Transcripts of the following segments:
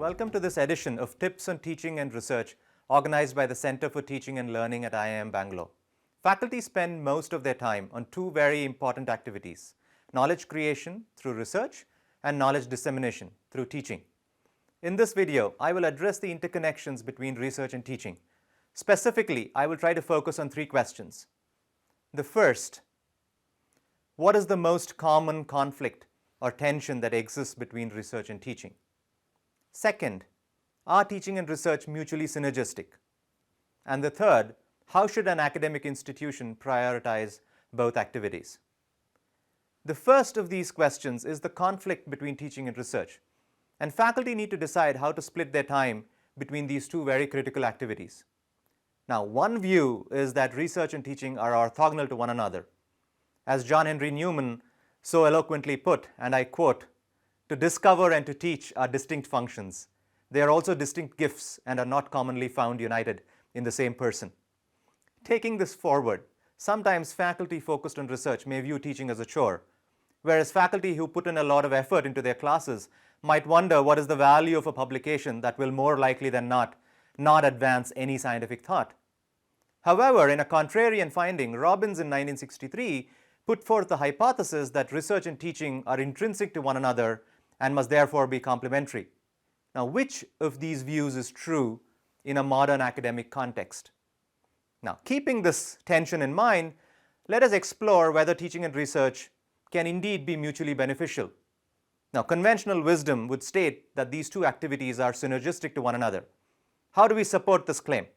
Welcome to this edition of Tips on Teaching and Research organized by the Center for Teaching and Learning at IIM Bangalore. Faculty spend most of their time on two very important activities: knowledge creation through research and knowledge dissemination through teaching. In this video, I will address the interconnections between research and teaching. Specifically, I will try to focus on three questions. The first, what is the most common conflict or tension that exists between research and teaching? Second, are teaching and research mutually synergistic? And the third, how should an academic institution prioritize both activities? The first of these questions is the conflict between teaching and research, and faculty need to decide how to split their time between these two very critical activities. Now, one view is that research and teaching are orthogonal to one another. As John Henry Newman so eloquently put, and I quote, "To discover and to teach are distinct functions. They are also distinct gifts and are not commonly found united in the same person." Taking this forward, sometimes faculty focused on research may view teaching as a chore, whereas faculty who put in a lot of effort into their classes might wonder what is the value of a publication that will more likely than not advance any scientific thought. However, in a contrarian finding, Robbins in 1963 put forth the hypothesis that research and teaching are intrinsic to one another and must therefore be complementary. Now, which of these views is true in a modern academic context? Now, keeping this tension in mind, let us explore whether teaching and research can indeed be mutually beneficial. Now, conventional wisdom would state that these two activities are synergistic to one another. How do we support this claim?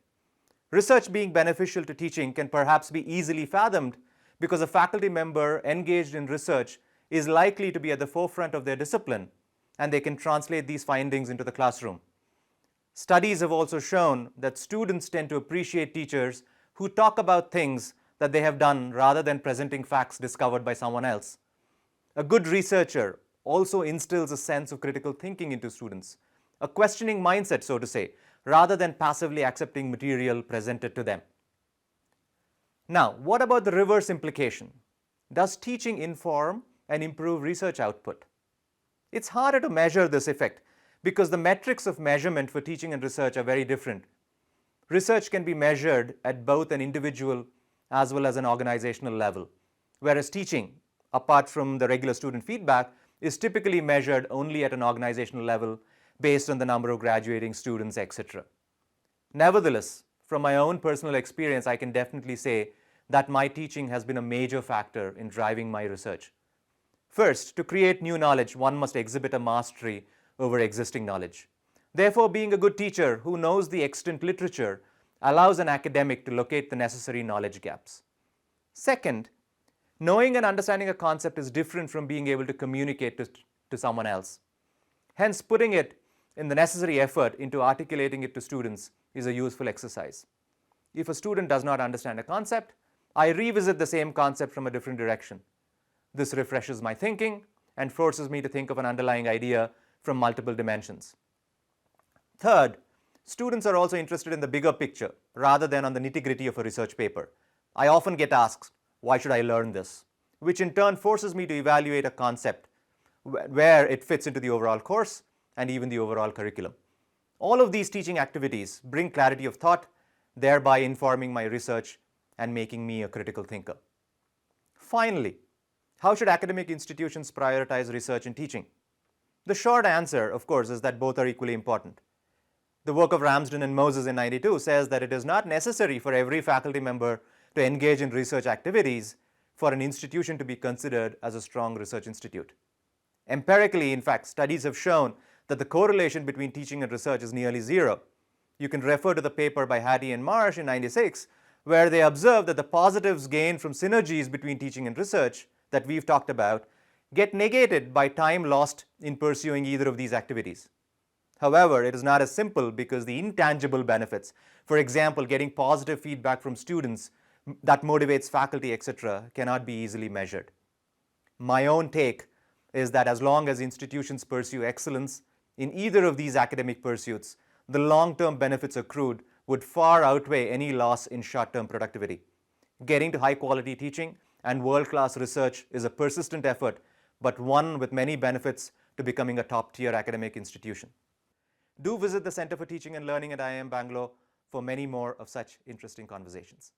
Research being beneficial to teaching can perhaps be easily fathomed because a faculty member engaged in research is likely to be at the forefront of their discipline, and they can translate these findings into the classroom. Studies have also shown that students tend to appreciate teachers who talk about things that they have done rather than presenting facts discovered by someone else. A good researcher also instills a sense of critical thinking into students, a questioning mindset, so to say, rather than passively accepting material presented to them. Now, what about the reverse implication? Does teaching inform and improve research output? It's harder to measure this effect because the metrics of measurement for teaching and research are very different. Research can be measured at both an individual as well as an organizational level, whereas teaching, apart from the regular student feedback, is typically measured only at an organizational level based on the number of graduating students, etc. Nevertheless, from my own personal experience, I can definitely say that my teaching has been a major factor in driving my research. First, to create new knowledge, one must exhibit a mastery over existing knowledge. Therefore, being a good teacher who knows the extant literature allows an academic to locate the necessary knowledge gaps. Second, knowing and understanding a concept is different from being able to communicate to someone else. Hence, putting it in the necessary effort into articulating it to students is a useful exercise. If a student does not understand a concept, I revisit the same concept from a different direction. This refreshes my thinking and forces me to think of an underlying idea from multiple dimensions. Third, students are also interested in the bigger picture rather than on the nitty-gritty of a research paper. I often get asked, why should I learn this? Which in turn forces me to evaluate a concept where it fits into the overall course and even the overall curriculum. All of these teaching activities bring clarity of thought, thereby informing my research and making me a critical thinker. Finally, how should academic institutions prioritize research and teaching? The short answer, of course, is that both are equally important. The work of Ramsden and Moses in 92 says that it is not necessary for every faculty member to engage in research activities for an institution to be considered as a strong research institute. Empirically, in fact, studies have shown that the correlation between teaching and research is nearly zero. You can refer to the paper by Hattie and Marsh in 96, where they observed that the positives gained from synergies between teaching and research that we've talked about get negated by time lost in pursuing either of these activities. However, it is not as simple because the intangible benefits, for example, getting positive feedback from students that motivates faculty, etc., cannot be easily measured. My own take is that as long as institutions pursue excellence in either of these academic pursuits, the long-term benefits accrued would far outweigh any loss in short-term productivity. Getting to high-quality teaching and world-class research is a persistent effort, but one with many benefits to becoming a top-tier academic institution. Do visit the Center for Teaching and Learning at IIM Bangalore for many more of such interesting conversations.